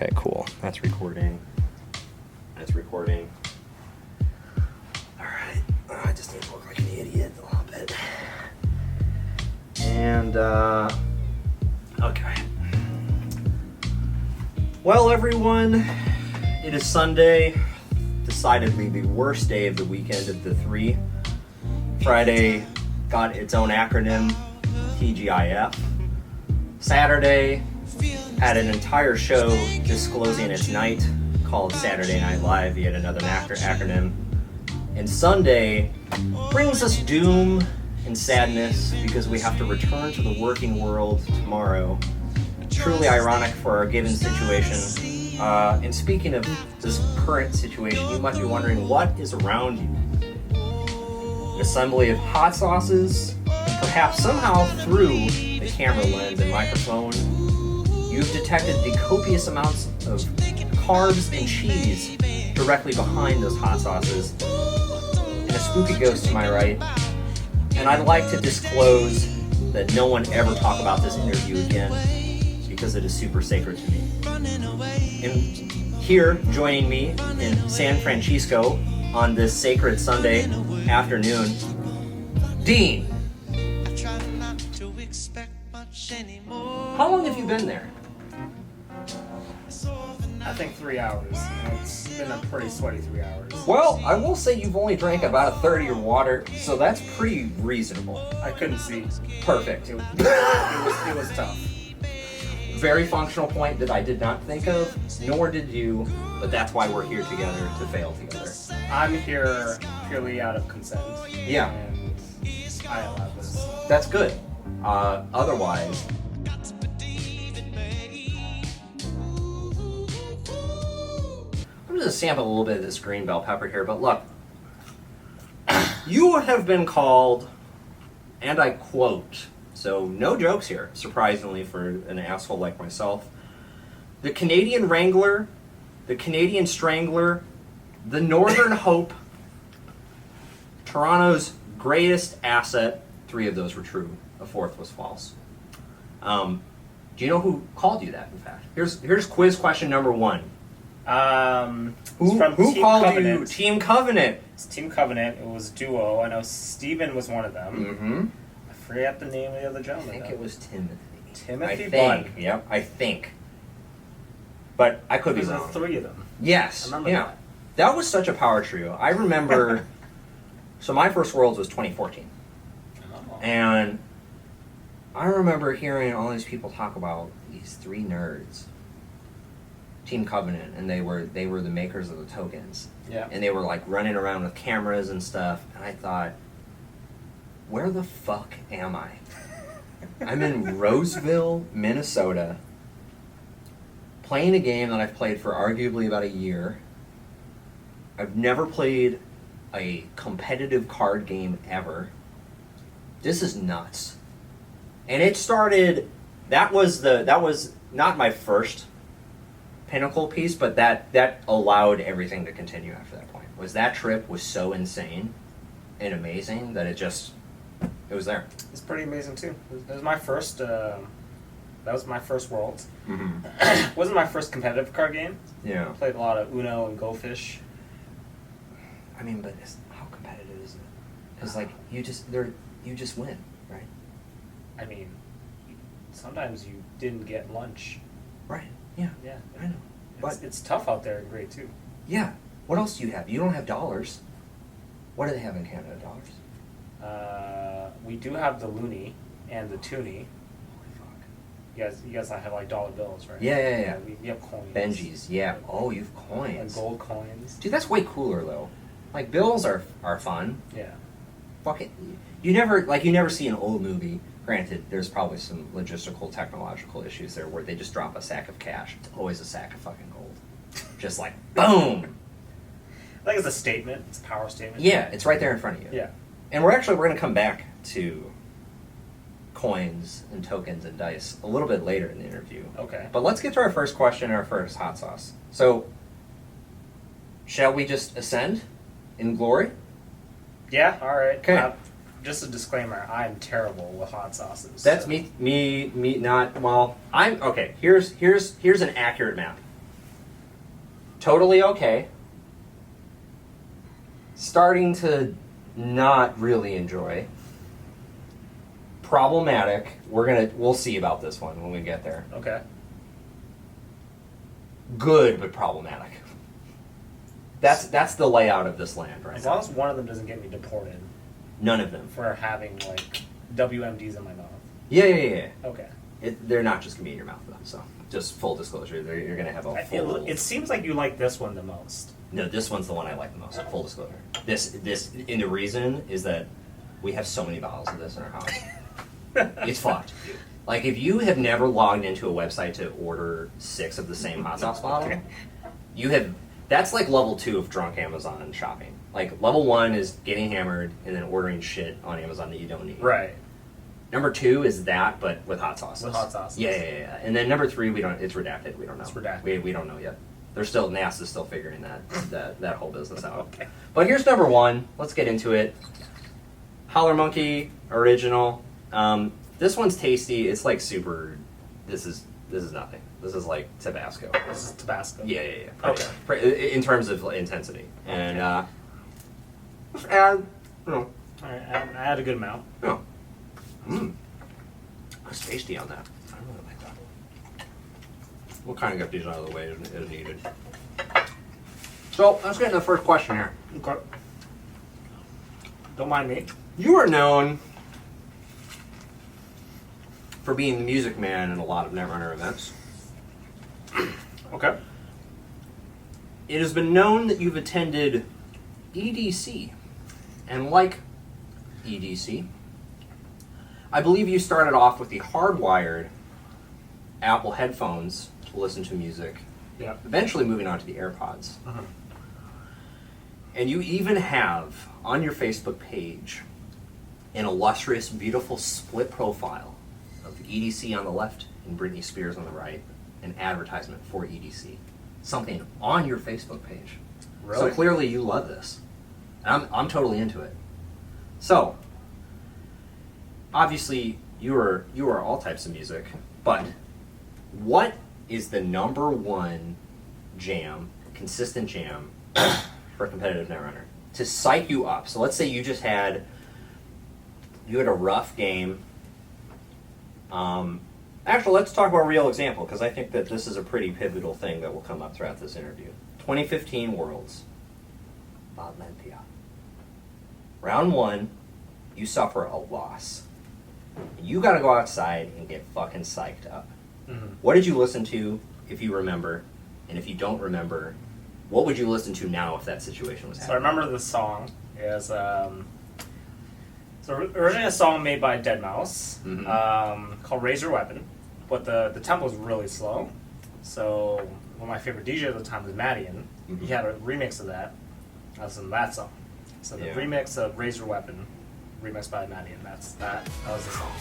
Okay, cool. That's recording. That's recording. Alright. I just need to look like an idiot a little bit. And, okay. Well, everyone, it is Sunday. Decidedly the worst day of the weekend of the three. Friday got its own acronym, TGIF. Saturday had an entire show disclosing its night called Saturday Night Live, yet another acronym. And Sunday brings us doom and sadness because we have to return to the working world tomorrow. Truly ironic for our given situation. And speaking of this current situation, you might be wondering what is around you. An assembly of hot sauces, and perhaps somehow through the camera lens and microphone, you've detected the copious amounts of carbs and cheese directly behind those hot sauces, and a spooky ghost to my right. And I'd like to disclose that no one ever talk about this interview again because it is super sacred to me. And here, joining me in San Francisco on this sacred Sunday afternoon, Dean. How long have you been there? I think 3 hours. It's been a pretty sweaty 3 hours. Well, I will say you've only drank about a third of your water, so that's pretty reasonable. I couldn't see. Perfect. It was tough. Very functional point that I did not think of, nor did you, but that's why we're here together, to fail together. I'm here purely out of consent. Yeah. And I allow this. That's good. Otherwise... I'm just going to sample a little bit of this green bell pepper here, but look. You have been called, and I quote, so no jokes here, surprisingly for an asshole like myself, the Canadian Wrangler, the Canadian Strangler, the Northern Hope, Toronto's greatest asset. 3 of those were true. A 4th was false. Do you know who called you that, in fact? Here's quiz question number 1. Who called Covenant. you Team Covenant? It's Team Covenant. It was duo. I know Steven was one of them. Mm-hmm. I forget the name of the other gentleman. I think though. it was Timothy. Timothy I Blunt. think. Yep, I think. But I could be There wrong. were 3 of them. Yes. I remember yeah. that. That was such a power trio. I remember. So my first Worlds was 2014, Oh. and I remember hearing all these people talk about these 3 nerds, Team Covenant, and they were the makers of the tokens. Yeah. And they were like running around with cameras and stuff, and I thought, where the fuck am I? I'm in Roseville, Minnesota, playing a game that I've played for arguably about a year. I've never played a competitive card game ever. This is nuts. And it started, that was not my first pinnacle piece, but that allowed everything to continue after that point. That trip was so insane and amazing that it was there. It's pretty amazing too. It was my first. That was my first Worlds. Mm-hmm. Wasn't my first competitive card game. Yeah. I played a lot of Uno and Go Fish. I mean, but how competitive is it? Because like you just win, right? I mean, sometimes you didn't get lunch. Right. Yeah. Yeah. I know. But It's tough out there in grade 2. yeah. What else do you have? You don't have dollars. What do they have in Canada? Dollars? We do have the loonie and the toonie. Holy fuck. You guys have like dollar bills, right? Yeah. We have coins. Benjis. Yeah. Oh, you've And coins. gold coins. Dude, that's way cooler though. Like bills are fun. Yeah. Fuck it. You never see an old movie. Granted, there's probably some logistical, technological issues there where they just drop a sack of cash. It's always a sack of fucking gold. Just like boom. I think it's a statement. It's a power statement. Yeah, it's right there in front of you. Yeah. And we're going to come back to coins and tokens and dice a little bit later in the interview. Okay. But let's get to our first question, our first hot sauce. So, shall we just ascend in glory? Yeah. All right. Okay. Just a disclaimer: I'm terrible with hot sauces. That's so. me. Not well. I'm okay. Here's an accurate map. Totally okay. Starting to not really enjoy. Problematic. We'll see about this one when we get there. Okay. Good, but problematic. That's the layout of this land right As now. long as one of them doesn't get me deported None of them. for having like WMDs in my mouth. Yeah. Okay. They're not just gonna be in your mouth though. So just full disclosure, you're gonna have a full. It seems like you like this one the most. No, this one's the one I like the most. Full disclosure. This, and the reason is that we have so many bottles of this in our house. It's fucked, dude. Like, if you have never logged into a website to order 6 of the same hot sauce bottle, that's like level 2 of drunk Amazon shopping. Like, level 1 is getting hammered and then ordering shit on Amazon that you don't need. Right. Number 2 is that, but with hot sauces. With hot sauces. Yeah. And then number 3, it's redacted. We don't know. It's redacted. We don't know yet. NASA's still figuring that whole business out. Okay. But here's number 1. Let's get into it. Howler Monkey original. This one's tasty. It's like super. This is nothing. This is like Tabasco. This is Tabasco. Yeah. Okay. In terms of intensity, and just add, All right, I had a good amount. It's tasty on that. I really like that. We'll kind of get these out of the way as needed. So let's get into the first question here. Okay. Don't mind me. You are known for being the music man in a lot of Netrunner events. Okay. It has been known that you've attended EDC. And like EDC, I believe you started off with the hardwired Apple headphones to listen to music, Yeah. eventually moving on to the AirPods. Uh-huh. And you even have on your Facebook page an illustrious, beautiful split profile of EDC on the left and Britney Spears on the right, an advertisement for EDC. Something on your Facebook page. Really? So clearly you love this. And I'm totally into it. So, obviously you are all types of music, but what is the number one jam, consistent jam, for a competitive Netrunner? To psych you up. So let's say you had a rough game. Actually, let's talk about a real example, because I think that this is a pretty pivotal thing that will come up throughout this interview. 2015 Worlds. Valencia. Round 1, you suffer a loss. You gotta go outside and get fucking psyched up. Mm-hmm. What did you listen to, if you remember? And if you don't remember, what would you listen to now if that situation was happening? So I remember the song is originally a song made by Deadmau5 called Raise Your Weapon, but the tempo is really slow. So one of my favorite DJs at the time was Madian. He had a remix of that. I listened to that song. So the remix of Raise Your Weapon, remixed by Madian. That was the song.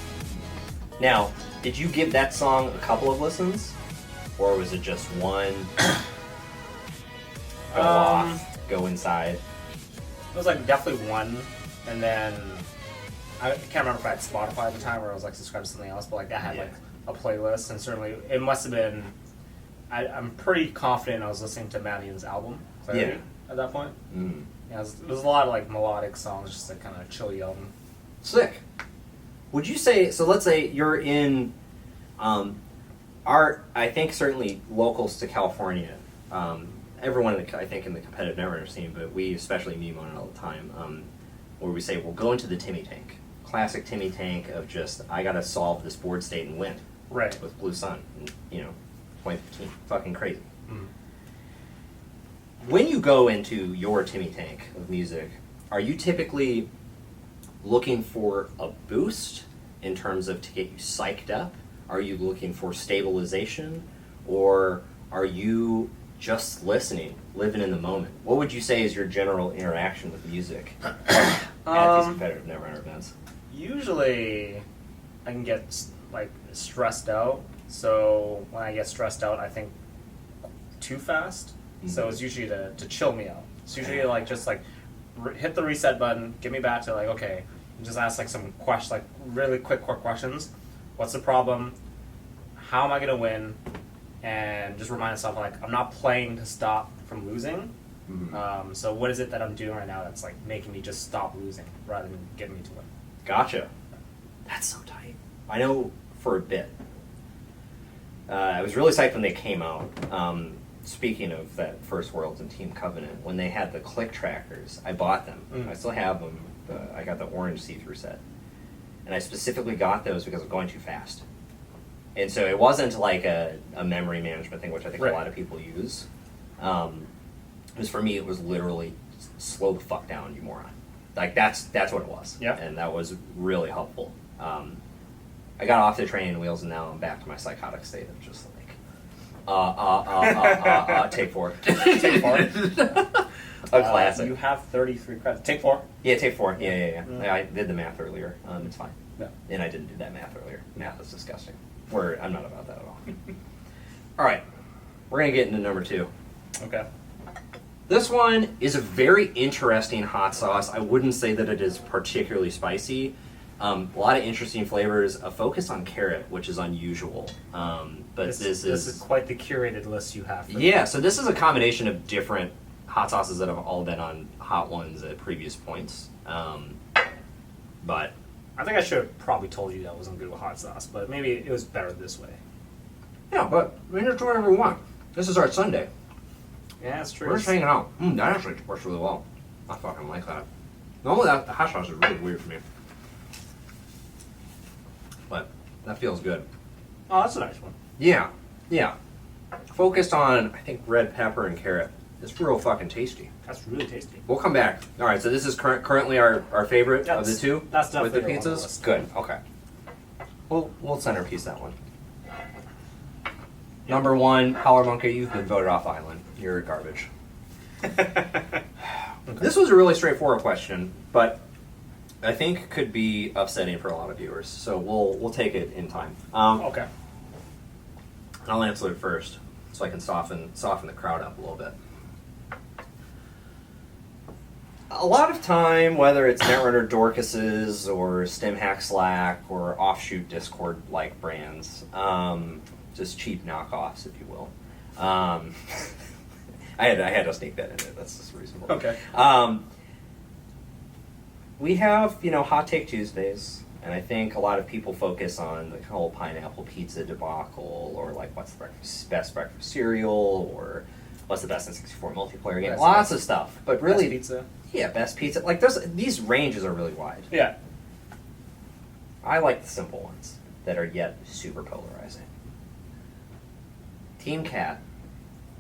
Now, did you give that song a couple of listens, or was it just one? Go off, go inside. It was like definitely one, and then I can't remember if I had Spotify at the time or I was like subscribed to something else, but like I had like a playlist, and certainly it must have been. I'm pretty confident I was listening to Madian's album Clarity at that point. Mm. Yeah, it was a lot of like melodic songs, just like kind of chill young. Sick. Would you say, so let's say you're in, I think certainly locals to California, everyone I think in the competitive Netrunner scene, but we especially meme on it all the time, where we say, we'll go into the Timmy Tank. Classic Timmy Tank of just, I gotta solve this board state and win. Right. With Blue Sun, and, 2015. Fucking crazy. Mm. When you go into your Timmy Tank of music, are you typically looking for a boost in terms of to get you psyched up? Are you looking for stabilization? Or are you just listening, living in the moment? What would you say is your general interaction with music at these competitive Netrunner events? Usually, I can get like stressed out. So when I get stressed out, I think too fast. Mm-hmm. So it's usually to chill me out. It's usually like just like hit the reset button, get me back to like okay, and just ask like some questions, like really quick questions. What's the problem? How am I gonna win? And just remind myself like I'm not playing to stop from losing. Mm-hmm. So what is it that I'm doing right now that's like making me just stop losing rather than getting me to win? Gotcha. That's so tight. I know for a bit. I was really psyched when they came out. Speaking of that first Worlds and Team Covenant, when they had the click trackers, I bought them. I still have them. I got the orange see-through set. And I specifically got those because I was going too fast. And so it wasn't like a memory management thing, which I think a lot of people use. Because for me, it was literally slow the fuck down, you moron. Like, that's what it was. Yeah. And that was really helpful. I got off the training wheels, and now I'm back to my psychotic state of just like, take 4. Take 4. A classic. You have 33 credits. Take 4. Yeah, take 4. Yeah. I did the math earlier. It's fine. Yeah. And I didn't do that math earlier. Math is disgusting. I'm not about that at all. All right. We're going to get into number 2. Okay. This one is a very interesting hot sauce. I wouldn't say that it is particularly spicy. A lot of interesting flavors. A focus on carrot, which is unusual. But this is quite the curated list you have. Yeah, so this is a combination of different hot sauces that have all been on Hot Ones at previous points. But I think I should have probably told you that wasn't good with hot sauce, but maybe it was better this way. yeah, but we can do whatever we want. This is our Sunday. Yeah, that's true. We're just hanging out. That actually works really well. I fucking like that. Normally the hot sauce is really weird for me. But that feels good. Oh, that's a nice one. Yeah. Focused on, I think, red pepper and carrot. It's real fucking tasty. That's really tasty. We'll come back. All right, so this is currently our favorite of the two? That's definitely with the on the pizzas? list. Good, okay. We'll centerpiece that one. Number 1, Howler Monkey, you've been voted off island. You're garbage. This was a really straightforward question, but I think could be upsetting for a lot of viewers. So we'll take it in time. Okay. I'll answer it first, so I can soften the crowd up a little bit. A lot of time, whether it's Netrunner Dorcas's or StimHack Slack or offshoot Discord-like brands, just cheap knockoffs, if you will. I had to sneak that in there. That's just reasonable. Okay. We have, Hot Take Tuesdays, and I think a lot of people focus on the whole pineapple pizza debacle, or like what's the best breakfast cereal, or what's the best N64 multiplayer game. Lots of stuff, but really, best pizza. Yeah, best pizza. Like these ranges are really wide. Yeah. I like the simple ones that are yet super polarizing. Team Cat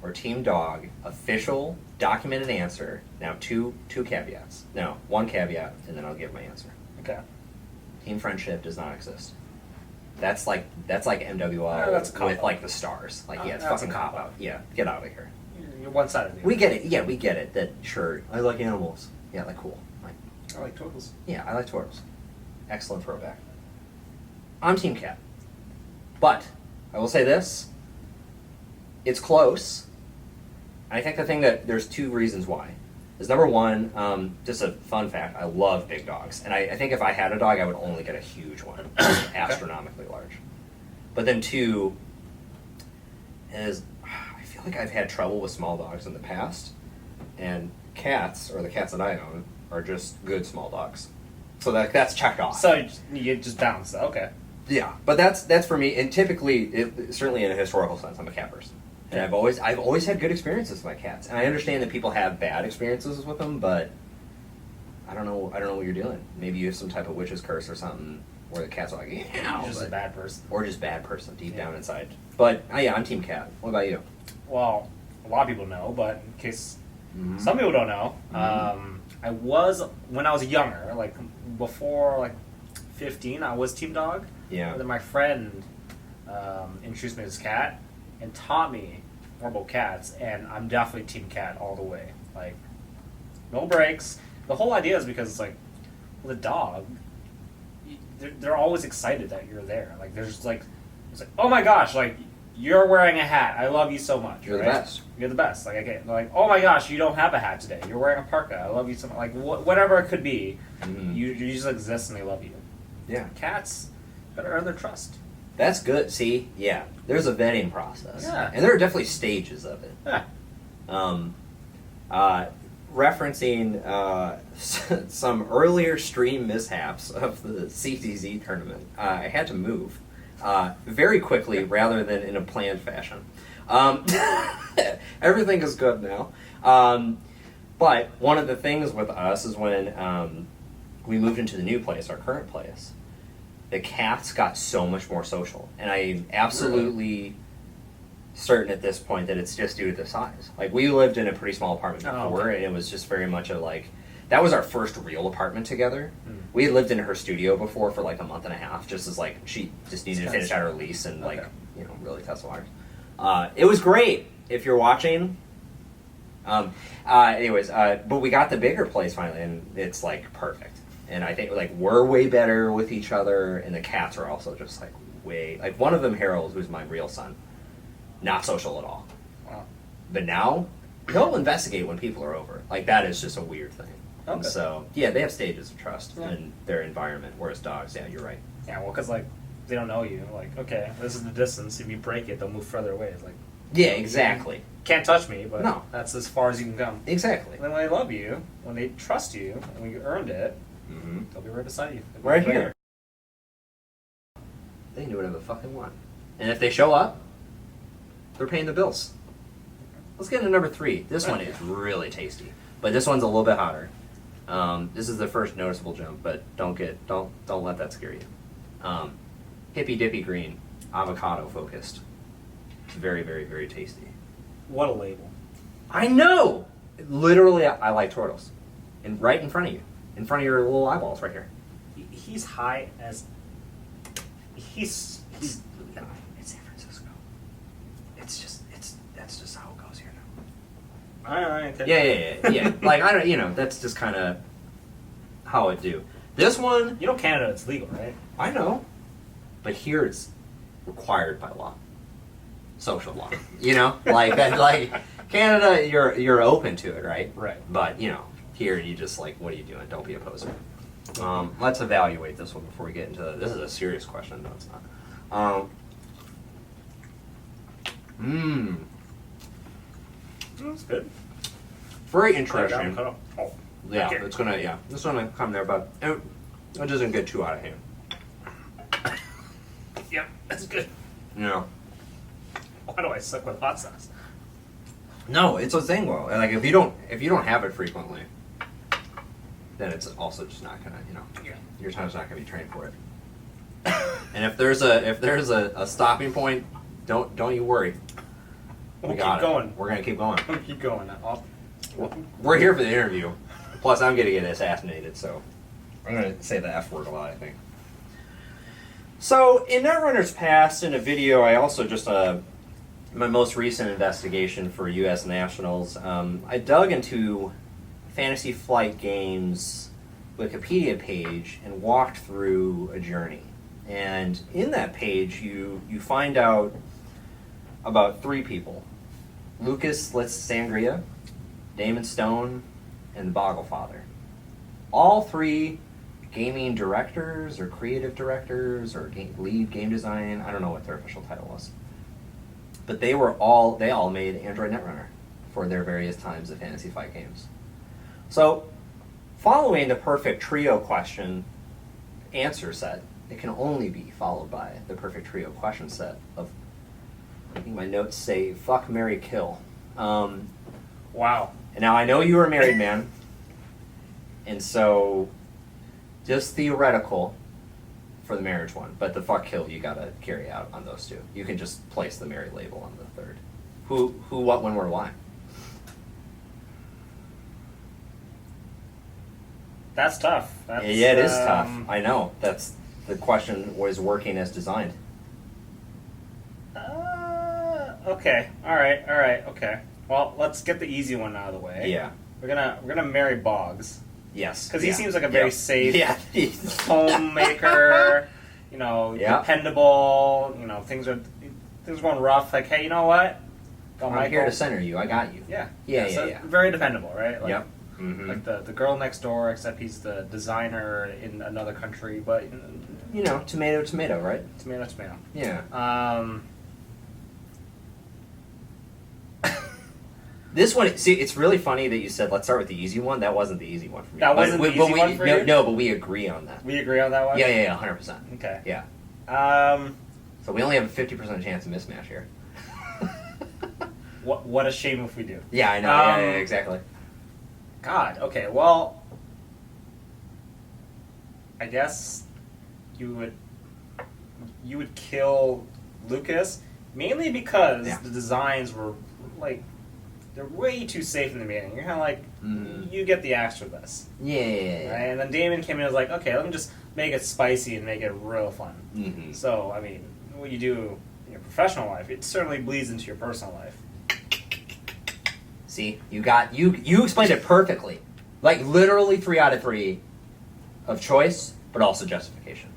or Team Dog, official documented answer. Now two caveats. No, one caveat, and then I'll give my answer. Okay. Team Friendship does not exist. That's like MWL that's a with like the stars. Like it's that's fucking a cop cop-out. out. Yeah, get out of here. You're one-sided. We get it. Yeah, we get it. That sure. I like animals. Yeah, like cool. Like I like turtles. yeah, I like turtles. Excellent throwback. I'm Team Cat. But I will say this. It's close. I think the thing that there's 2 reasons why. Is number 1, just a fun fact, I love big dogs. And I think if I had a dog, I would only get a huge one. Astronomically large. But then 2 is I feel like I've had trouble with small dogs in the past. And cats, or the cats that I own, are just good small dogs. So that's checked off. So you just bounce. Okay. Yeah, but that's for me. And typically, certainly in a historical sense, I'm a cat person, and I've always had good experiences with my cats. And I understand that people have bad experiences with them, but I don't know what you're doing. Maybe you have some type of witch's curse or something where the cat's like, yeah, You're just a bad person. or just bad person deep down inside. But yeah, I'm Team Cat. What about you? Well, a lot of people know, but in case some people don't know, I was when I was younger, like before like 15, I was Team Dog. Yeah. And then my friend introduced me to this cat and taught me more about cats, and I'm definitely Team Cat all the way. Like, no breaks. The whole idea is because it's like, with a dog, they're always excited that you're there. Like, it's like, oh my gosh, like, you're wearing a hat. I love you so much. You're right? the best. You're the best. Like, okay, like, oh my gosh, you don't have a hat today. You're wearing a parka. I love you so much. Like, whatever it could be, you just exist and they love you. Yeah. Cats better earn their trust. That's good. See, yeah, there's a vetting process. Yeah. And there are definitely stages of it. Yeah. Referencing some earlier stream mishaps of the CTZ tournament, I had to move very quickly rather than in a planned fashion. Everything is good now. But one of the things with us is when we moved into the new place, our current place, the cats got so much more social. And I'm absolutely certain at this point that it's just due to the size. Like, we lived in a pretty small apartment before, and it was just very much that was our first real apartment together. We had lived in her studio before for like a month and a half, just as like she just needed to finish out her lease and really test the waters. It was great if you're watching. But we got the bigger place finally, and it's like perfect. And I think like we're way better with each other, and the cats are also just like one of them, Harold, who's my real son, not social at all. Wow. But now he'll investigate when people are over. Like, that is just a weird thing. Okay. So yeah, they have stages of trust in their environment, whereas dogs, yeah, you're right. Yeah, well, because like they don't know you. Like, okay, this is the distance. If you break it, they'll move further away. It's like, yeah, exactly. Can't touch me, but no, that's as far as you can come. Exactly. And then when they love you, when they trust you, and when you earned it, they'll be right beside you. Right here. They can do whatever the fuck they want. And if they show up, they're paying the bills. Let's get into number 3. This one is really tasty, but this one's a little bit hotter. This is the first noticeable jump, but don't let that scare you. Hippy Dippy Green, avocado focused. It's very, very, very tasty. What a label! I know. Literally, I like turtles, and right in front of you, in front of your little eyeballs, right here. He's high as. He's. It's San Francisco. That's just how it goes here now. Alright. Yeah. Like, I don't, that's just kind of how it do. This one, You know, Canada, it's legal, right? I know, but here it's required by law, social law. Like Canada, you're open to it, right? Right. But here you just like, what are you doing? Don't be a poser. Let's evaluate this one before we get into this. Is a serious question. No, it's not. That's good. Very interesting. Oh. Yeah, Okay. it's gonna come there, but it doesn't get too out of hand. Yep, that's good. Yeah. Why do I suck with hot sauce? No, it's a thing, though. Like, if you don't have it frequently, then it's also just not gonna, your time's not gonna be trained for it. And if there's a stopping point, don't you worry. We'll keep got it. going. We're gonna keep going. We'll keep going. We're here for the interview. Plus, I'm gonna get assassinated, so I'm gonna say the F word a lot, I think. So, in Netrunner's Past, in a video, I also just my most recent investigation for U.S. Nationals, I dug into Fantasy Flight Games' Wikipedia page and walked through a journey. And in that page, you find out about 3 people: Lucas Sangria, Damon Stone, and the Bogglefather. All 3 gaming directors or creative directors or lead game design. I don't know what their official title was. But they all made Android Netrunner for their various times of Fantasy Flight Games. So, following the perfect trio question answer set, it can only be followed by the perfect trio question set of, I think my notes say, fuck, marry, kill. Wow. And now I know you were a married man, and so just theoretical for the marriage one, but the fuck, kill you gotta carry out on those 2. You can just place the married label on the 3rd. Who, what, when, where, why? That's tough. Yeah, it is tough. I know. That's the question was working as designed. Okay. All right. Okay. Well, let's get the easy one out of the way. Yeah. We're gonna marry Boggs. Yes. Because he seems like a very safe homemaker. Dependable. Things are going rough. Like, hey, you know what? I'm here to center you. I got you. Yeah. Yeah. Very dependable, right? Like, yep. Mm-hmm. Like the girl next door, except he's the designer in another country. But tomato, tomato, right? Tomato. Yeah. This one, see, it's really funny that you said let's start with the easy one. That wasn't the easy one for me. That wasn't the easy one for you? No, but we agree on that. We agree on that one? Yeah, 100%. Okay. Yeah. Um, So we only have a 50% chance of mismatch here. what a shame if we do. Yeah, I know. Yeah, exactly. God, okay, well, I guess you would kill Lucas, mainly because the designs were, like, they're way too safe in the beginning. You're kind of like, you get the axe for this. Yeah. Right? And then Damon came in and was like, okay, let me just make it spicy and make it real fun. Mm-hmm. So, I mean, what you do in your professional life, it certainly bleeds into your personal life. See, you explained it perfectly. Like, literally 3 out of 3 of choice, but also justification.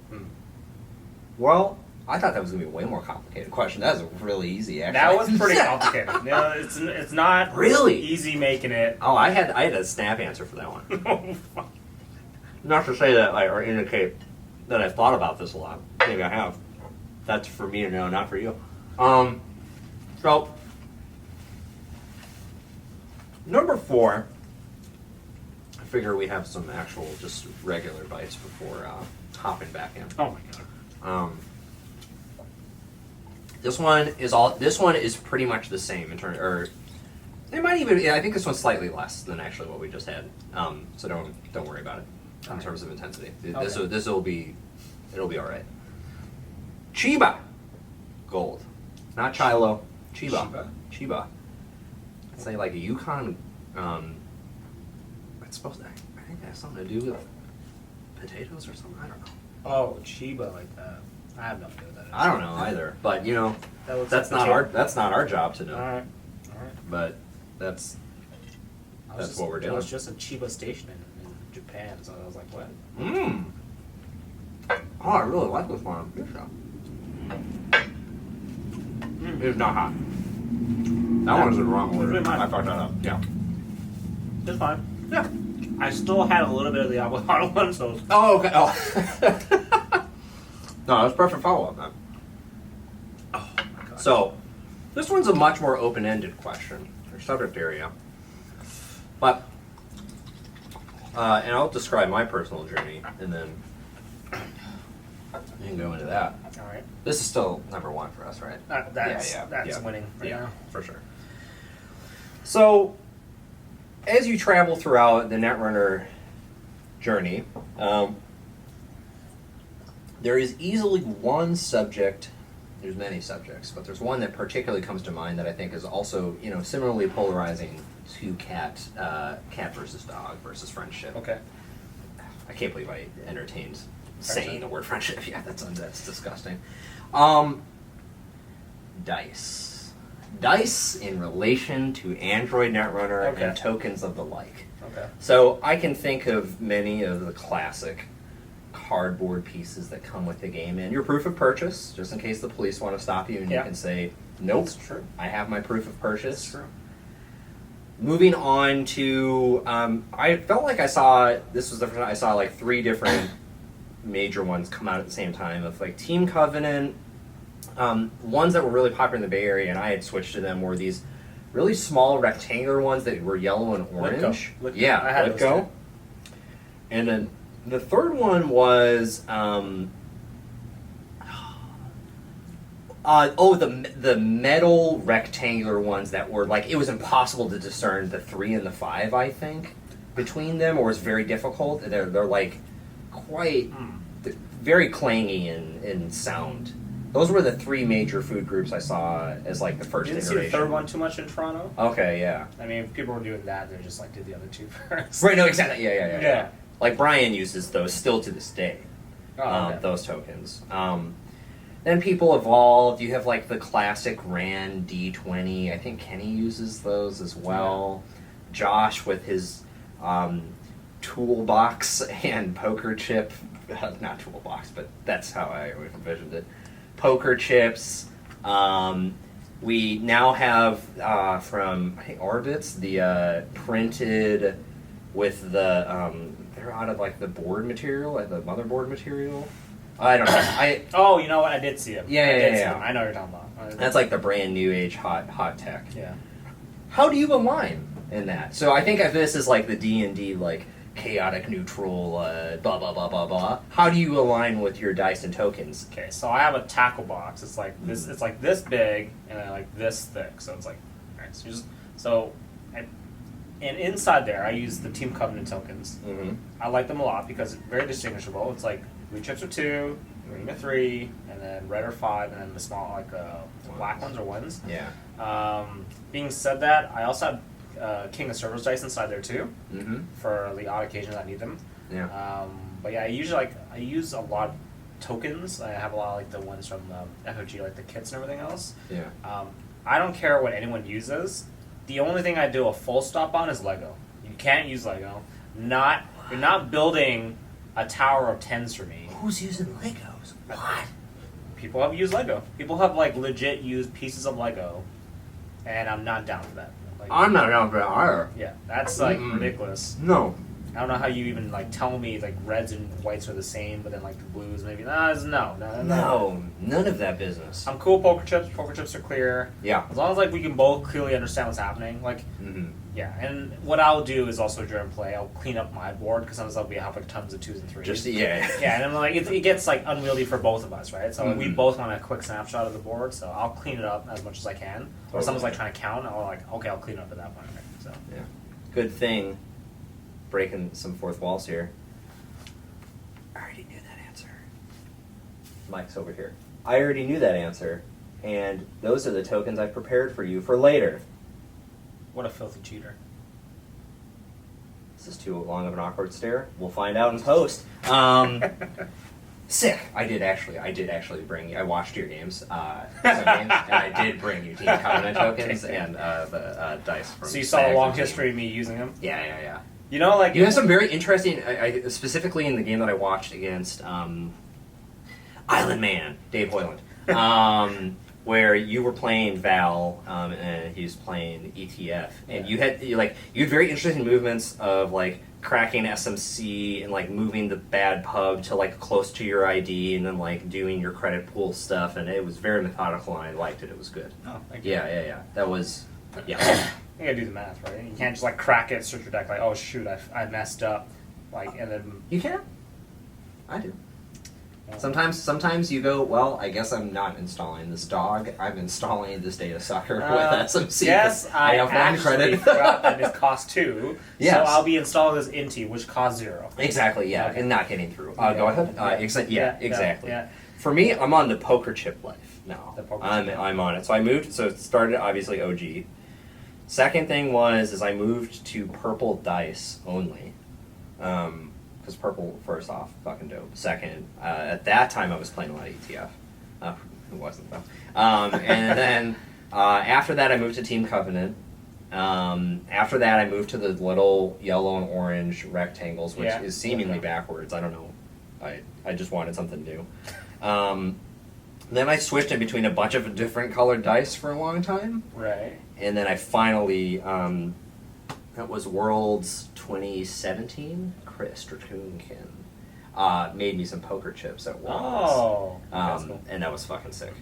Well, I thought that was going to be a way more complicated question. That was really easy, actually. That was pretty complicated. No, it's not really easy making it. Oh, I had a snap answer for that one. Not to say that or indicate that I've thought about this a lot. Maybe I have. That's for me to know, not for you. So number 4. I figure we have some actual just regular bites before hopping back in. Oh my god. This one is pretty much the same in terms, or it might even. Yeah, I think this one's slightly less than actually what we just had. So don't worry about it in terms of intensity. It'll be all right. Chiba, gold, not Chilo. Chiba. It's like a Yukon. It's supposed to. I think that has something to do with potatoes or something. I don't know. Oh, Chiba like that. I have no idea what that is. I don't know either, but that's like not our job to know. All right. But that's what we're doing. It was just a Chiba station in Japan, so I was like, what? Oh, I really like this one. Good job. It's not hot. That one's in the wrong order. Really I fucked that up. Yeah. It's fine. Yeah. I still had a little bit of the avocado one, so. Oh, okay. Oh. No, that's perfect follow-up, man. Oh my god. So, this one's a much more open-ended question, or subject area. But, and I'll describe my personal journey, and then you can go into that. All right. This is still number 1 for us, right? That's winning right now. For sure. So, as you travel throughout the Netrunner journey, there is easily one subject. There's many subjects, but there's one that particularly comes to mind that I think is also, similarly polarizing to cat versus dog versus friendship. Okay. I can't believe I entertained Friendship? saying the word friendship. Yeah, that's disgusting. Dice. Dice in relation to Android Netrunner and tokens of the like. Okay. So I can think of many of the classic cardboard pieces that come with the game and your proof of purchase, just in case the police want to stop you and you can say, nope, That's true. I have my proof of purchase. That's true. Moving on to, I felt like this was the first time I saw like 3 different major ones come out at the same time of like Team Covenant. Ones that were really popular in the Bay Area and I had switched to them were these really small rectangular ones that were yellow and orange. Litco. Yeah, I had Litco. And then the third one was the metal rectangular ones that were like it was impossible to discern the 3 and the 5, I think, between them, or it's very difficult. They're like quite very clangy in sound. Those were the 3 major food groups I saw as like the first You didn't iteration. see the third one too much in Toronto? Okay, yeah. I mean, if people were doing that, they just like did the other 2 first. Right, no, exactly. Yeah. Like Brian uses those still to this day. Okay. Those tokens. Then people evolved. You have like the classic Rand D20. I think Kenny uses those as well. Yeah. Josh with his toolbox and poker chip. Not toolbox, but that's how I always envisioned it. Poker chips. We now have from I think Orbitz the printed with the they're out of like the board material, like the motherboard material. I don't know. Oh, you know what? I did see it. Yeah. I know what you're talking about. That's like the brand new age hot tech. Yeah. How do you align in that? So I think if this is like the D&D like chaotic neutral blah blah blah blah blah. How do you align with your dice and tokens? Okay, so I have a tackle box. It's like this. It's like this big and then like this thick. So it's like, all right. And inside there, I use the Team Covenant tokens. Mm-hmm. I like them a lot because it's very distinguishable. It's like blue chips are 2, green are 3, and then red are 5, and then the small like black ones are 1s. Yeah. Being said that, I also have King of Servers dice inside there too, Mm-hmm. for the odd occasions I need them. Yeah. But yeah, I use a lot of tokens. I have a lot of like the ones from FFG, like the kits and everything else. Yeah. I don't care what anyone uses. The only thing I do a full stop on is Lego. You can't use Lego. You're not building a tower of 10s for me. Who's using Legos? What? People have used Lego. People have like legit used pieces of Lego, and I'm not down for that. Like, I'm not down for that either. yeah, that's like ridiculous. No. I don't know how you even like tell me like reds and whites are the same, but then like the blues maybe. No, None of that business. I'm cool with poker chips. Poker chips are clear. Yeah. As long as like we can both clearly understand what's happening. Like, Mm-hmm. yeah. And what I'll do is also during play, I'll clean up my board because sometimes I'll have like tons of 2s and 3s. Just yeah. Yeah, and then like it gets like unwieldy for both of us, right? So we both want a quick snapshot of the board, so I'll clean it up as much as I can. Or if someone's like trying to count, I'll like okay, I'll clean it up at that point. Right? So Yeah. Good thing. Breaking some fourth walls here. I already knew that answer. Mike's over here. I already knew that answer, and those are the tokens I prepared for you for later. what a filthy cheater. This is too long of an awkward stare. We'll find out in post. Sick. I did actually bring you. I watched your games, and I did bring you Team Covenant tokens and the dice from. So you saw a long Stag history of me using them. Yeah. You know, like You have some very interesting, specifically in the game that I watched against Island Man, Dave Hoyland, where you were playing Val and he was playing ETF, and you had very interesting movements of like cracking SMC and like moving the bad pub to like close to your ID, and then like doing your credit pool stuff, and it was very methodical, and I liked it. It was good. Oh, thank you. Yeah. That was You gotta do the math, right? You can't just like crack it, search your deck, like, oh shoot, I messed up, like, and then You can. I do. Sometimes you go, well, I guess I'm not installing this dog. I'm installing this data sucker with SMC. Yes, I have one actually credit. forgot that it costs 2. Yes. So I'll be installing this Inti, which costs 0. Exactly, yeah, Okay. and not getting through. Yeah. Go ahead. Yeah. Exactly. Yeah. For me, I'm on the poker chip life now. The poker I'm chip. I'm on it. So I moved. So it started obviously OG. Second thing is I moved to purple dice only. Because purple, first off, fucking dope. Second, at that time I was playing a lot of ETF. Who wasn't though? And then after that I moved to Team Covenant. After that I moved to the little yellow and orange rectangles, which is seemingly backwards. I don't know. I just wanted something new. Then I switched in between a bunch of different colored dice for a long time. Right. And then I finally, that was Worlds 2017, Chris Dracoonkin made me some poker chips at Worlds. Oh, that's cool. And that was fucking sick.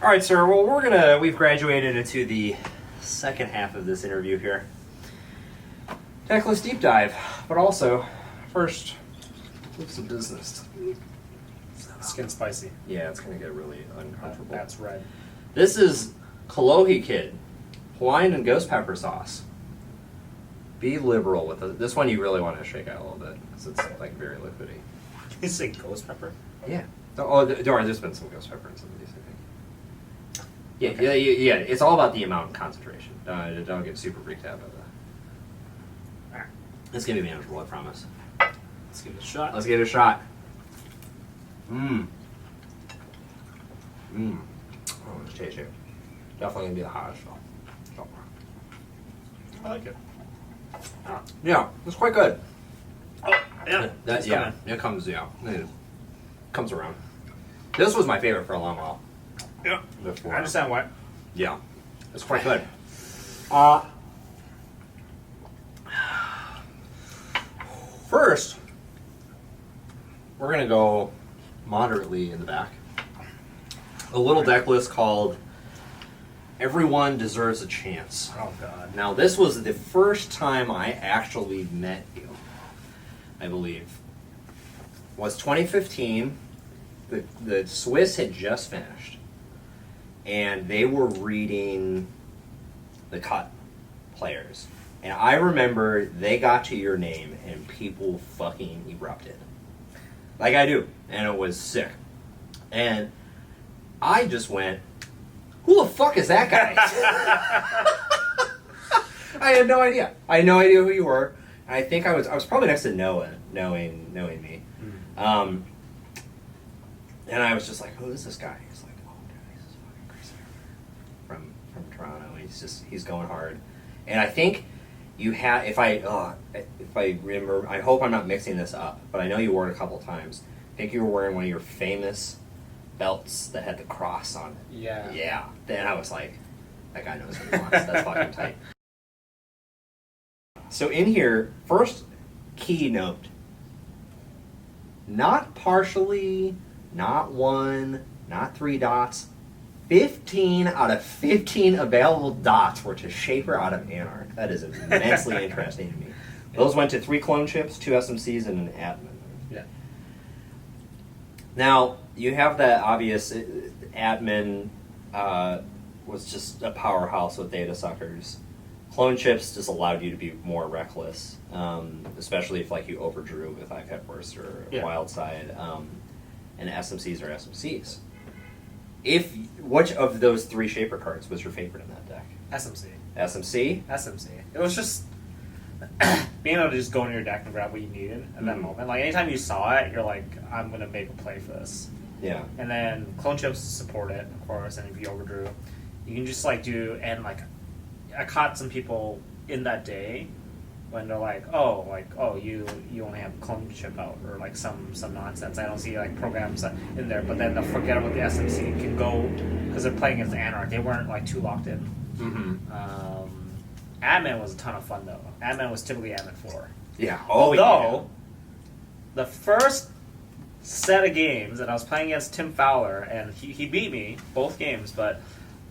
All right, sir. Well, we've graduated into the second half of this interview here. Deckless deep dive, but also, first, we have some business. Skin spicy. Yeah, it's gonna get really uncomfortable. That's red. This is Kolohi Kid, Hawaiian and ghost pepper sauce. Be liberal with it. This one you really want to shake out a little bit because it's like very liquidy. You say ghost pepper? Yeah. There's been some ghost pepper in some of these, I think. Yeah, okay. Yeah. It's all about the amount and concentration. Don't get super freaked out by that. Alright. It's gonna be manageable, I promise. Let's give it a shot. Let's give it a shot. Oh, it's tasty. Definitely gonna be the hottest though. I like it. Oh. Yeah, it's quite good. Oh, yeah. It comes around. This was my favorite for a long while. Yeah. Before. I understand why. Yeah, it's quite good. First, we're gonna go moderately in the back. A little deck list called Everyone Deserves a Chance. Oh, God. Now, this was the first time I actually met you, I believe. Was 2015. The Swiss had just finished. And they were reading the cut players. And I remember they got to your name and people fucking erupted. Like I do. And it was sick. And I just went, who the fuck is that guy? I had no idea. I had no idea who you were. I think I was probably next to Noah, knowing me. Mm. And I was just like, who is this guy? He's like, oh, dude, he's this fucking Chris from Toronto. He's going hard. And I think you had, if I remember, I hope I'm not mixing this up, but I know you wore it a couple times. I think you were wearing one of your famous belts that had the cross on it. Yeah. Yeah. Then I was like, that guy knows what he wants. That's fucking tight. So in here, first key note. Not partially, not 1, not 3 dots. 15 out of 15 available dots were to Shaper out of Anarch. That is immensely interesting to me. Those went to 3 clone chips, 2 SMCs, and an admin. Yeah. Now, you have that obvious admin was just a powerhouse with data suckers. Clone chips just allowed you to be more reckless, especially if like you overdrew with iPad Burst or Wild Side, and SMCs are SMCs. Which of those 3 Shaper cards was your favorite in that deck? SMC. SMC? SMC. It was just being able to just go into your deck and grab what you needed at that moment. Like anytime you saw it, you're like, I'm gonna make a play for this. Yeah. And then clone chips support it, of course, and if you overdrew, you can just like do, and like I caught some people in that day when they're like, you only have clone chip out or like some nonsense. I don't see like programs in there, but then they'll forget about the SMC can go because they're playing against Anarch. They weren't like too locked in. Mm-hmm. Admin was a ton of fun though. Admin was typically Admin 4. Yeah. Although the first set of games that I was playing against Tim Fowler and he beat me both games, but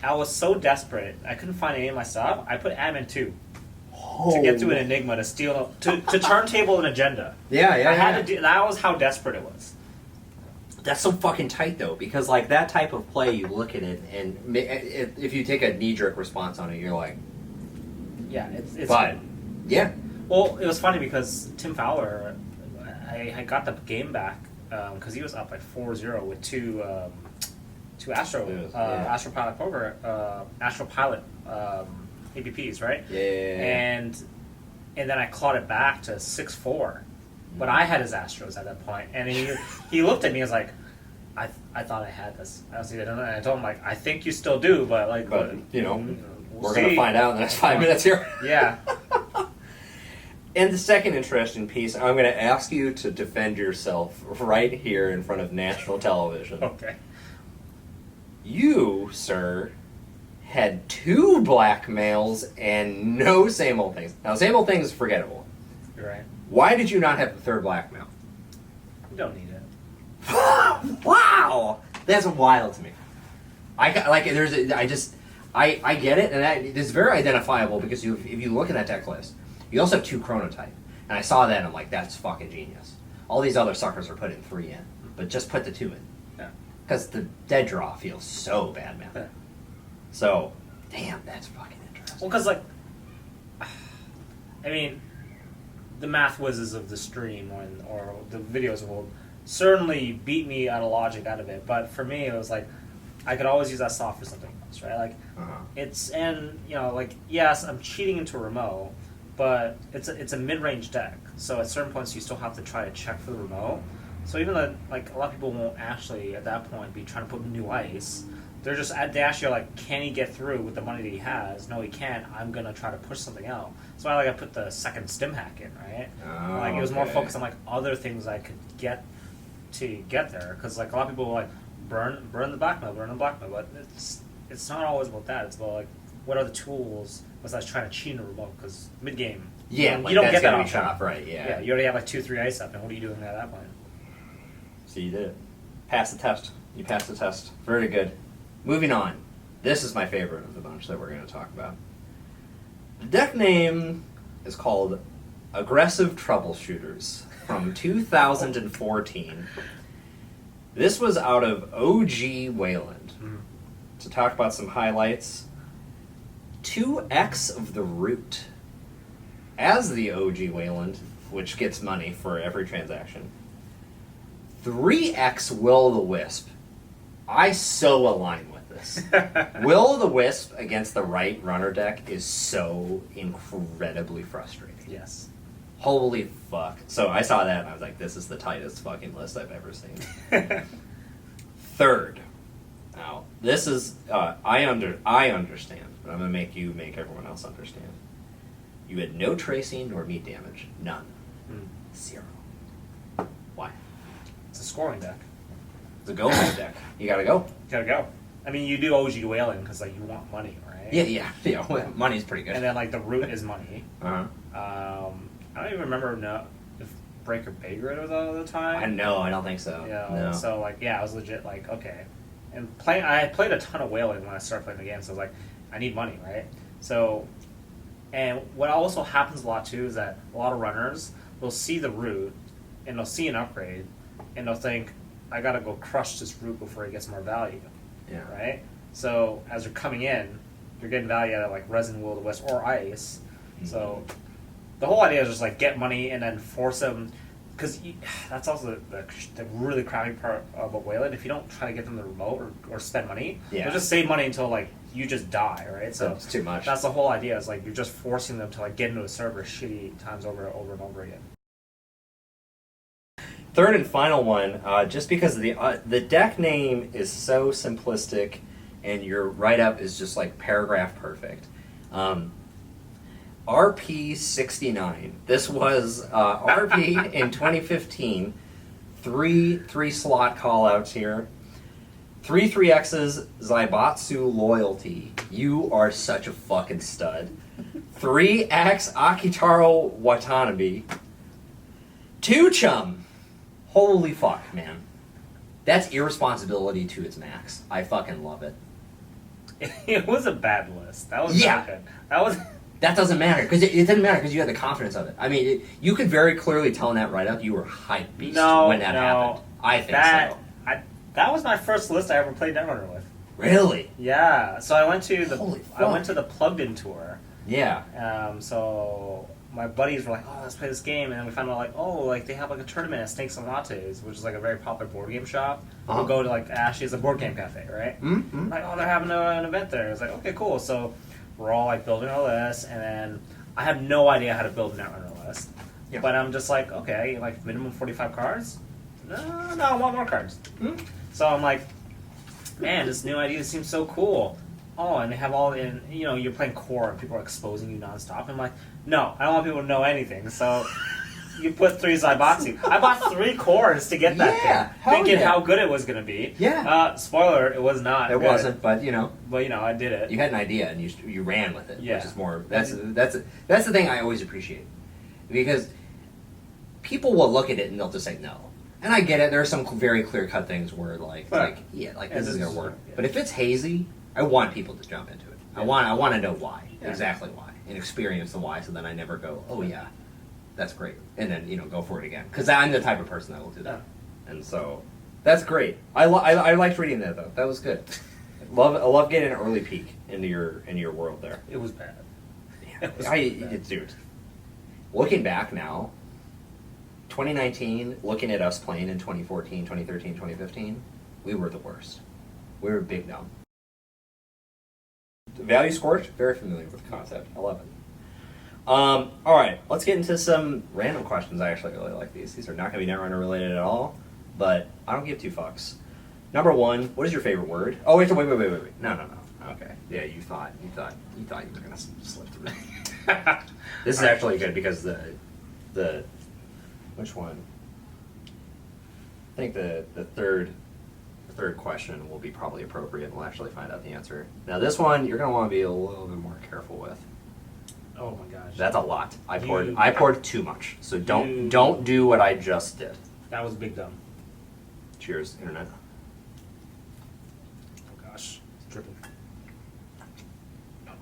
I was so desperate I couldn't find any of my stuff. I put Admin 2 to get through an Enigma to steal to turntable an agenda. Yeah. I had to do that. Was how desperate it was. That's so fucking tight though, because like that type of play, you look at it and if you take a knee-jerk response on it, you're like, yeah, it's. But yeah. Well, it was funny because Tim Fowler, I got the game back because he was up like 4-0 with two Astro Pilot Poker, Astro Pilot APPs, right? Yeah. And then I clawed it back to 6-4, but I had his Astros at that point, and he looked at me and was like, I thought I had this. I don't see that, and I told him like, I think you still do, but we're gonna find out in the next 5 minutes here. Yeah. And the second interesting piece, I'm going to ask you to defend yourself right here in front of national television. Okay. You, sir, had 2 blackmails and no same old things. Now, same old things is forgettable. You're right. Why did you not have the 3rd blackmail? You don't need it. Wow, that's wild to me. I get it, and it's very identifiable because if you look at that deck list, you also have 2 chronotype, and I saw that and I'm like, that's fucking genius. All these other suckers are putting 3 in, but just put the 2 in. Yeah. Because the dead draw feels so bad, man. Yeah. So, damn, that's fucking interesting. Well, because I mean, the math whizzes of the stream or the videos will certainly beat me out of logic out of it. But for me, it was like I could always use that soft for something else, right? Like it's yes, I'm cheating into a remote, but it's a mid-range deck. So at certain points, you still have to try to check for the remote. So even though like a lot of people won't actually at that point be trying to put new ice. They're just they actually are like, can he get through with the money that he has? No, he can't. I'm gonna try to push something out. So I put the second stim hack in, right? It was more focused on like other things I could get to get there, because like a lot of people will, like burn the blackmail, but it's not always about that. It's about like what are the tools besides trying to cheat in a remote? Because mid game, you don't get that option. Shot, right? Yeah. Yeah, you already have like 2-3 ice up, and what are you doing at that point? So you did it. Pass the test. You passed the test. Very good. Moving on. This is my favorite of the bunch that we're going to talk about. The deck name is called Aggressive Troubleshooters from 2014. This was out of OG Wayland. Mm-hmm. To talk about some highlights, 2x of the root as the OG Wayland, which gets money for every transaction. 3x Will-o'-the-Wisp. I so align with this. Will-o'-the-Wisp against the right runner deck is so incredibly frustrating. Yes. Holy fuck. So I saw that and I was like, this is the tightest fucking list I've ever seen. Third. Now, this is, I understand, but I'm going to make everyone else understand. You had no tracing nor meat damage. None. 0. Why? It's a scoring deck. It's a go mode deck. You gotta go. You gotta go. I mean, you do OG Whaling because like you want money, right? Yeah. Well, money's pretty good. And then like the root is money. Uh-huh. I don't even remember if Breaker Bagrid was all the time. I don't think so. Yeah. No. So like, yeah, I was legit like, okay. And I played a ton of Whaling when I started playing the game, so I was like, I need money, right? So, and what also happens a lot too is that a lot of runners will see the root and they'll see an upgrade and they'll think, I gotta go crush this root before it gets more value. Yeah. Right? So as you're coming in, you're getting value out of like Resin, Will-o'-the-Wisp, or Ice. Mm-hmm. So the whole idea is just like get money and then force them, because that's also the really crappy part about Wayland. If you don't try to get them to remote or spend money, they'll just save money until like you just die, right? So it's too much. That's the whole idea. Is like you're just forcing them to like get into a server shitty times over and over again. Third and final one, just because the deck name is so simplistic, and your write-up is just like paragraph perfect. RP69. This was RP in 2015. Three slot call-outs here. 3/3X's Zaibatsu Loyalty. You are such a fucking stud. 3X Akitaro Watanabe. 2 Chum. Holy fuck, man. That's irresponsibility to its max. I fucking love it. It was a bad list. That was not good. That doesn't matter, because it didn't matter because you had the confidence of it. I mean, you could very clearly tell in that write-up you were hype beast when that happened. I think so. That was my first list I ever played Netrunner with. Really? Yeah. So I went to the Plugged In tour. Yeah. So my buddies were like, "Oh, let's play this game," and then we found out like they have like a tournament at Snakes and Lattes, which is like a very popular board game shop. Uh-huh. We'll go to like Ashley's, a board game cafe, right? Mm-hmm. Like, oh, they're having an event there. It's like, okay, cool. So we're all like building our list, and then I have no idea how to build a Netrunner list. Yeah. But I'm just like, okay, like minimum 45 cards. No, I want more cards. Mm-hmm. So I'm like, man, this new idea seems so cool. Oh, and they have all in, you're playing core and people are exposing you nonstop. I'm like, no, I don't want people to know anything. So you put 3 Zaibatsu. I bought 3 cores to get that thing, thinking how good it was going to be. Yeah. Spoiler, it was not. It good. wasn't, but But I did it. You had an idea and you ran with it, yeah. Which is more. That's the thing I always appreciate, because people will look at it and they'll just say no. And I get it. There are some very clear cut things where this is gonna work. Yeah. But if it's hazy, I want people to jump into it. Yeah. I want to know why, exactly why, and experience the why, so then I never go, oh yeah, that's great, and then go for it again, because I'm the type of person that will do that. And so that's great. I liked reading that though. That was good. I love getting an early peek into your world there. It was bad. Yeah, dude. Looking back now. 2019, looking at us playing in 2014, 2013, 2015, we were the worst. We were big dumb. Value Scorch, very familiar with the concept. I love it. All right, let's get into some random questions. I actually really like these. These are not going to be Netrunner related at all, but I don't give 2 fucks. Number 1, what is your favorite word? Oh, wait. No. Okay. Yeah, you thought you were going to slip through. This is actually good because the which one? I think the third question will be probably appropriate, and we'll actually find out the answer. Now this one you're going to want to be a little bit more careful with. Oh my gosh. That's a lot. I poured too much. So don't do what I just did. That was big dumb. Cheers, internet. Oh gosh, it's dripping. Oh,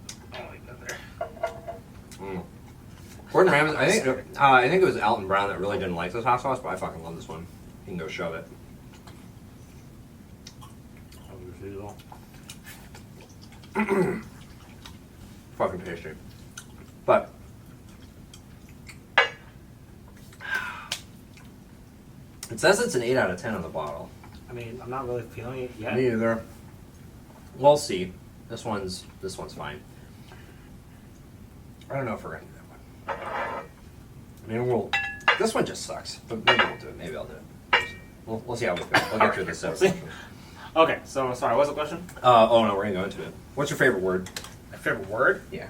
like that there. Gordon Ramsay, I think it was Alton Brown that really didn't like this hot sauce, but I fucking love this one. You can go shove it. Fucking tasty. But it says it's an 8 out of 10 on the bottle. I mean, I'm not really feeling it yet. Me either. We'll see. This one's fine. I don't know if we're gonna do that one. I mean, this one just sucks, but maybe we'll do it. Maybe I'll do it. We'll see how we go. We'll get through this episode. Okay, so sorry, what's the question? Oh no, we're gonna go into it. What's your favorite word? My favorite word? Yeah.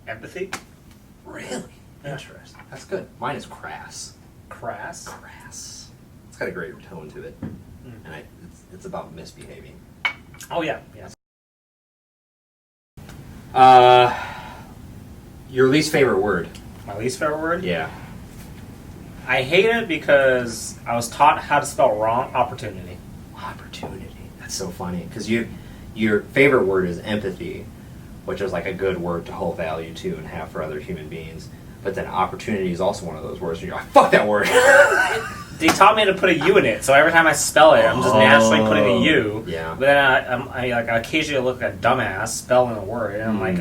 Empathy. Really? Yeah. Interesting. That's good. Mine is crass. Crass. Crass. It's got a great tone to it, and it's about misbehaving. Oh yeah, yes. Your least favorite word? My least favorite word? Yeah. I hate it because I was taught how to spell wrong. Opportunity. Opportunity. That's so funny because your favorite word is empathy, which is like a good word to hold value to and have for other human beings. But then opportunity is also one of those words where you're like, fuck that word. They taught me to put a U in it, so every time I spell it, I'm just naturally putting a U. Yeah. But then I occasionally look like a dumbass spelling a word, and I'm like,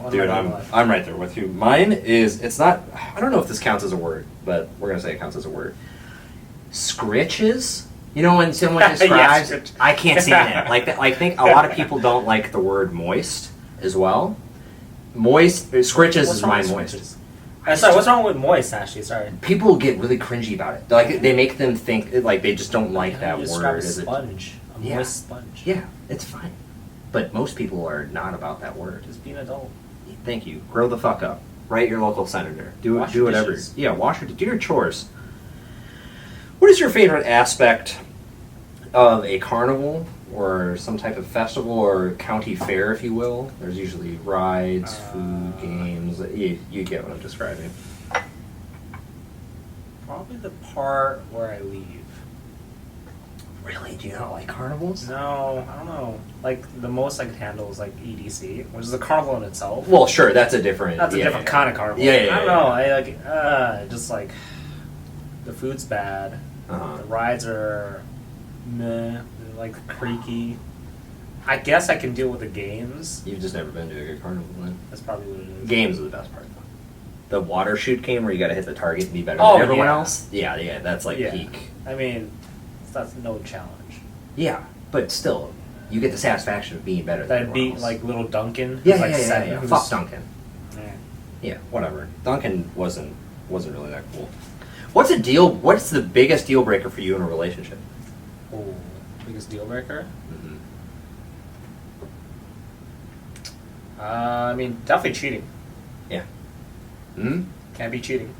what Dude, am I doing? I'm right there with you. Mine is, it's not, I don't know if this counts as a word, but we're going to say it counts as a word. Scritches? You know when someone describes, Yes. I can't see that. Like that. I think a lot of people don't like the word moist as well. Moist, scritches is mine moist. Sorry, what's wrong with moist, actually? Sorry. People get really cringy about it. Like they make them think, like they just don't like that word. A sponge. A moist sponge. Yeah, it's fine. But most people are not about that word. Just be an adult. Thank you. Grow the fuck up. Write your local senator. Do Wash your whatever. dishes. Yeah, do your chores. What is your favorite aspect of a carnival or some type of festival or county fair, if you will? There's usually rides, food, games. You get what I'm describing. Probably the part where I leave. Really? Do you not like carnivals? No, I don't know. Like, the most I could handle is like EDC, which is a carnival in itself. Well, sure. That's a different. That's a different kind of carnival. Yeah, I don't know. I like just like the food's bad. Uh-huh. The rides are meh. They're like creaky. I guess I can deal with the games. You've just never been to a good carnival, then. That's probably what it is. Games are the best part, though. The water shoot game where you got to hit the target and be better Oh, than everyone yeah. else. Yeah, that's like peak. I mean, that's no challenge. Yeah, but still, you get the satisfaction of being better than That everyone beat else. like little Duncan. Yeah, who's, like, yeah. seven, who's- Fuck Duncan. Yeah. Yeah, whatever. Duncan wasn't really that cool. What's the biggest deal breaker for you in a relationship? Oh, biggest deal breaker? Mm-hmm. I mean, definitely cheating. Yeah. Hmm. Can't be cheating.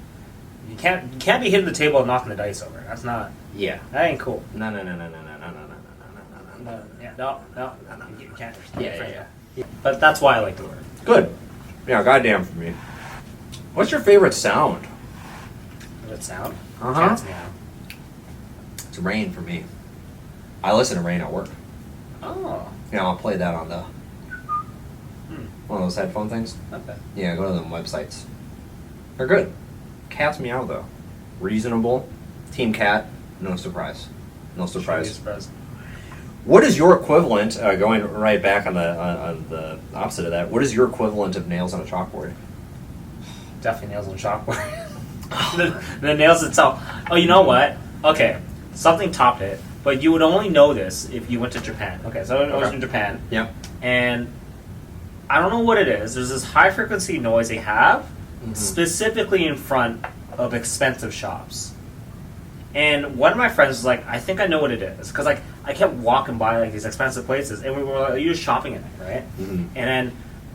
You can't be hitting the table and knocking the dice over. That's not. Yeah. That ain't cool. No. No, you can't. Yeah. But that's why I like the word. Good. Yeah, goddamn for me. What's your favorite sound? Does it sound? Uh-huh. Cats meow. It's rain for me. I listen to rain at work. Oh. You know, I'll play that on the one of those headphone things. Not bad. Yeah, go to them websites. They're good. Cats meow though. Reasonable. Team cat. No surprise. No surprise. Surprise. What is your equivalent? Going right back on the opposite of that. What is your equivalent of nails on a chalkboard? Definitely nails on chalkboard. the nails itself. Oh, you know what? Okay, something topped it, but you would only know this if you went to Japan. Okay, so I was in Japan. Yep. And I don't know what it is. There's this high frequency noise they have, specifically in front of expensive shops. And one of my friends was like, I think I know what it is. Because like, I kept walking by like these expensive places, and we were like, you were shopping in it, right? Mm-hmm. And then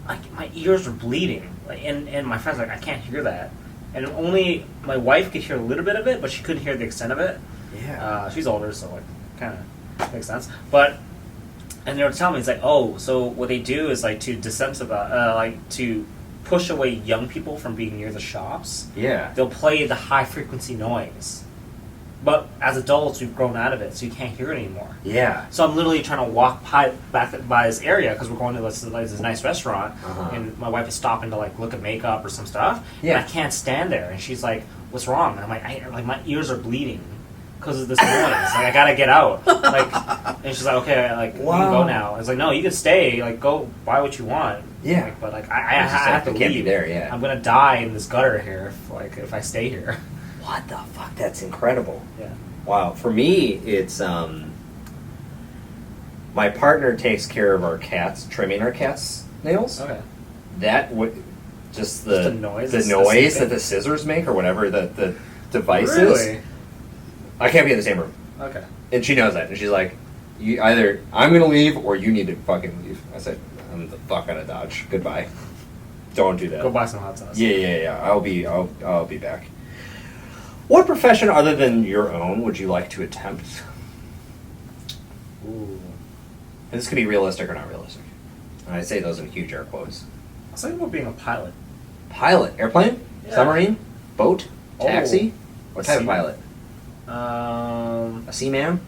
like, my ears were bleeding. Like, and my friend's like, I can't hear that. And only my wife could hear a little bit of it, but she couldn't hear the extent of it. Yeah. She's older, so like, kind of makes sense. But, and they were telling me, it's like, oh, so what they do is like to desensitize, like to push away young people from being near the shops, Yeah. they'll play the high frequency noise. But as adults, we've grown out of it, so you can't hear it anymore. Yeah. So I'm literally trying to walk back by this area because we're going to this nice restaurant, and my wife is stopping to like look at makeup or some stuff. Yeah. And I can't stand there, and she's like, "What's wrong?" And I'm like, my ears are bleeding because of this noise. Like I gotta get out. Like, and she's like, "Okay, like we can go now." It's like, "No, you can stay. Like go buy what you want." Yeah. Like, but like I have to leave. Can't be there. Yeah. I'm gonna die in this gutter here if I stay here. What the fuck? That's incredible. Yeah. Wow. For me, it's my partner takes care of our cats, trimming our cats' nails. Okay. That would just the noise. that the scissors make or whatever the device is. Really? I can't be in the same room. Okay. And she knows that, and she's like, "You either I'm gonna leave or you need to fucking leave." I said, "I'm the fuck out of Dodge. Goodbye. Don't do that." Go buy some hot sauce. Yeah. I'll be back. What profession other than your own would you like to attempt? Ooh. And this could be realistic or not realistic. And I say those in huge air quotes. I was thinking about being a pilot. Pilot, airplane, Yeah. submarine, boat, taxi. What type of Seaman. pilot? A seaman?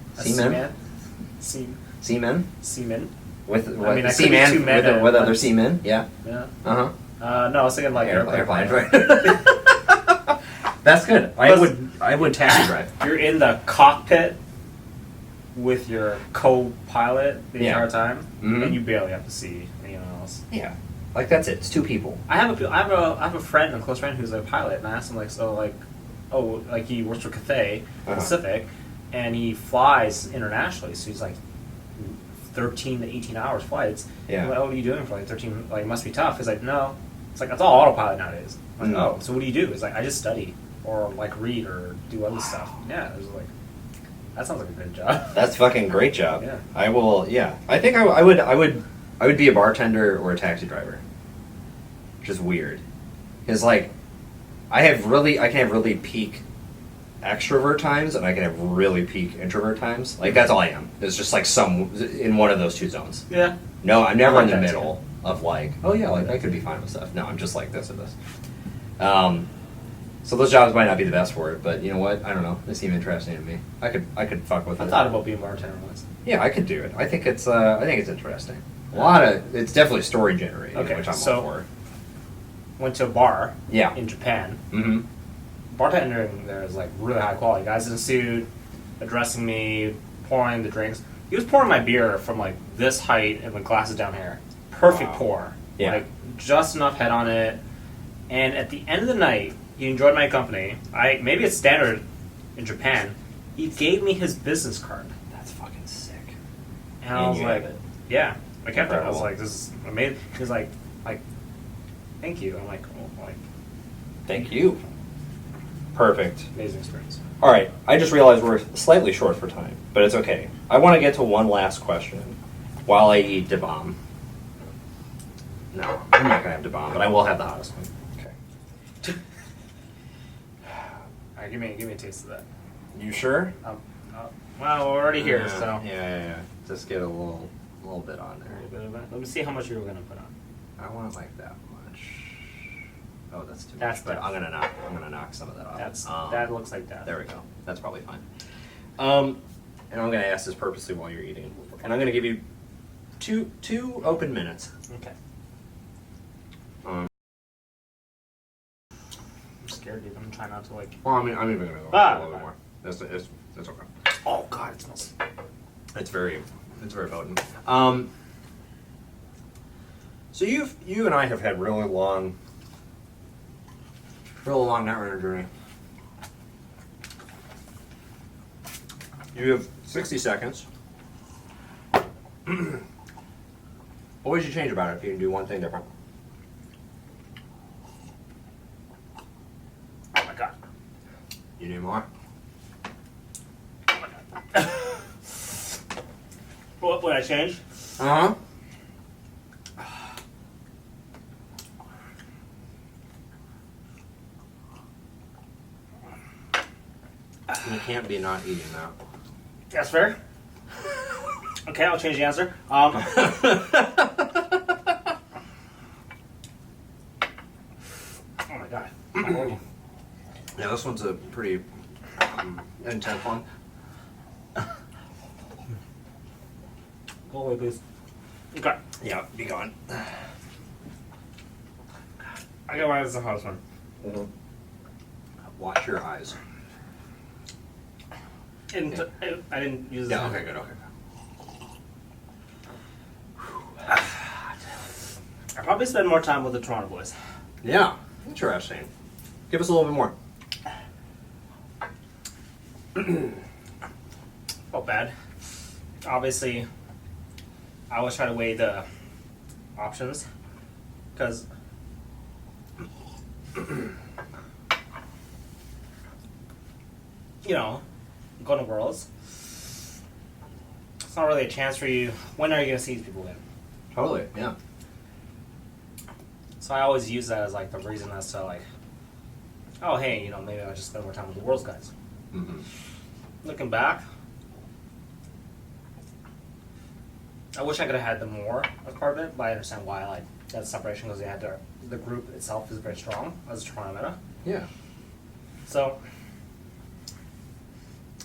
Seamen? Seaman. With I what? mean, I could be seaman two men with, at with other once. seamen? Yeah. Yeah. Uh huh. No, I was thinking like Airplanes, pilot. right? That's good. I would taxi drive. You're in the cockpit with your co-pilot the Yeah. entire time, Mhm. and you barely have to see anyone else. Yeah. Like that's it. It's two people. I have a friend, a close friend, who's a pilot, and I asked him he works for Cathay Pacific, and he flies internationally, so he's like 13 to 18 hours flights. Yeah. I'm like, what are you doing for like 13? Like, it must be tough. He's like, no, it's like that's all autopilot nowadays. I'm like, oh, so what do you do? He's like, I just study or like read or do other stuff. Yeah, it was like, that sounds like a good job. That's fucking great job. Yeah. I will. Yeah. I think I would be a bartender or a taxi driver. Which is weird. Because like, I can have really peak extrovert times and I can have really peak introvert times. Like that's all I am. It's just like in one of those two zones. Yeah. No, I'm never I in like the that middle of like, oh yeah, like I could be fine with stuff. No, I'm just like this or this. So those jobs might not be the best for it, but you know what? I don't know. They seem interesting to me. I could fuck with it. I thought about being a bartender once. Yeah, I could do it. I think it's interesting. It's definitely story generating, Okay, which I'm so- all for. Went to a bar Yeah. in Japan. Mm-hmm. Bartending there is like really high quality. Guys in a suit, addressing me, pouring the drinks. He was pouring my beer from like this height and the glasses down here. Perfect Wow. pour. Yeah. Like just enough head on it. And at the end of the night, he enjoyed my company. Maybe it's standard in Japan. He gave me his business card. That's fucking sick. And I was you like, have it. yeah. I kept it. I was Incredible. like, this is amazing. He was like, thank you. I'm like, oh, like, Thank you. Perfect. amazing experience. All right. I just realized we're slightly short for time, but it's okay. I want to get to one last question while I eat da bomb. No, I'm not gonna have da bomb, but I will have the hottest one. Okay. All right, give me a taste of that. You sure? Well, we're already here, so. Yeah. Just get a little bit on A there. little bit of it. Let me see how much you were gonna put on. I want like that much. Oh, that's too That's much. But tough. I'm gonna knock some of that off. That looks like that. There we go. That's probably fine. And I'm gonna ask this purposely while you're eating, and I'm gonna give you two open minutes. Okay. Um, I'm scared, dude. I'm trying not to like. Well, I'm even gonna go Ah. a little bit more. That's okay. Oh God, it smells. It's very potent. So you and I have had really long night runner journey. You have 60 seconds. What would you change about it if you can do one thing different? Oh my God. You need more? Oh my God. What would I change? Uh-huh. You can't be not eating that. That's fair. Okay, I'll change the answer. This one's a pretty intense one. Go away, please. Okay. Yeah, be gone. I got why this is the hottest one. Mm-hmm. Watch your eyes. And I didn't use this. Yeah, okay, good, okay. I probably spend more time with the Toronto boys. Yeah, interesting. Give us a little bit more. Felt bad. Obviously, I always try to weigh the options because you know, going to Worlds, it's not really a chance for you. When are you going to see these people win? Totally, yeah. So I always use that as like the reason as to like, oh hey, you know, maybe I'll just spend more time with the Worlds guys. Mm-hmm. Looking back, I wish I could have had them more as part of it, but I understand why like that separation because they had the group itself is very strong as a Toronto meta. Yeah. So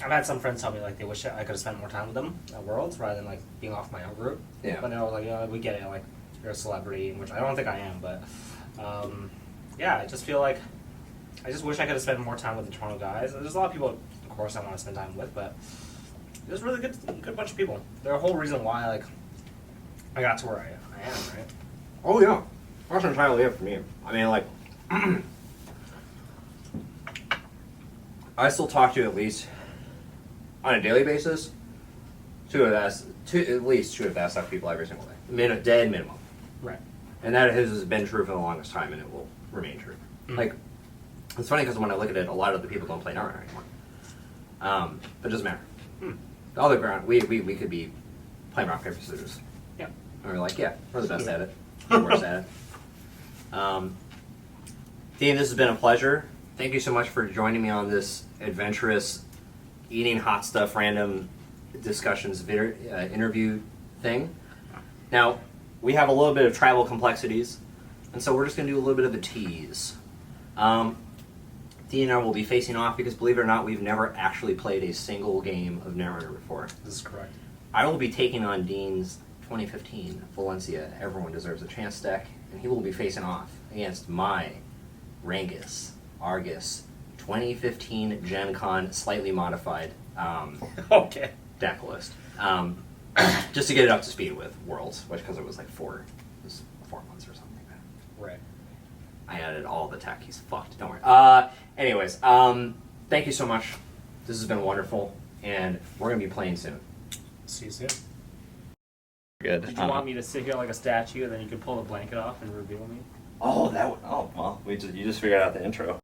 I've had some friends tell me like they wish I could have spent more time with them at Worlds rather than like being off my own group. Yeah. But they were like, yeah, we get it, like you're a celebrity, which I don't think I am, but yeah, I just feel like I just wish I could have spent more time with the Toronto guys. There's a lot of people, of course, I want to spend time with, but there's really good bunch of people. They're a whole reason why like I got to where I am, right? Oh, yeah. That's entirely it for me. I mean, like, I still talk to you at least on a daily basis. At least two of that stuff people every single day. Dead minimum. Right. And that has been true for the longest time, and it will remain true. Mm. Like, it's funny because when I look at it, a lot of the people don't play Naruto anymore. But it doesn't matter. The other ground, we could be playing rock, paper, scissors. Yeah. And we're like, yeah, we're the best at it. We're the worst at it. Dean, this has been a pleasure. Thank you so much for joining me on this adventurous, eating hot stuff, random discussions interview thing. Now, we have a little bit of tribal complexities, and so we're just going to do a little bit of a tease. Dean and I will be facing off because, believe it or not, we've never actually played a single game of Netrunner before. This is correct. I will be taking on Dean's 2015 Valencia Everyone Deserves a Chance deck, and he will be facing off against my Rangus Argus 2015 Gen Con slightly modified Okay. deck list. Just to get it up to speed with Worlds, which because it was like 4 months or something like that. Right. I added all the tech. He's fucked. Don't worry. Anyways, thank you so much. This has been wonderful, and we're gonna be playing soon. See you soon. Good. Did you want me to sit here like a statue and then you can pull the blanket off and reveal me? Oh, that. Oh, well, you just figured out the intro.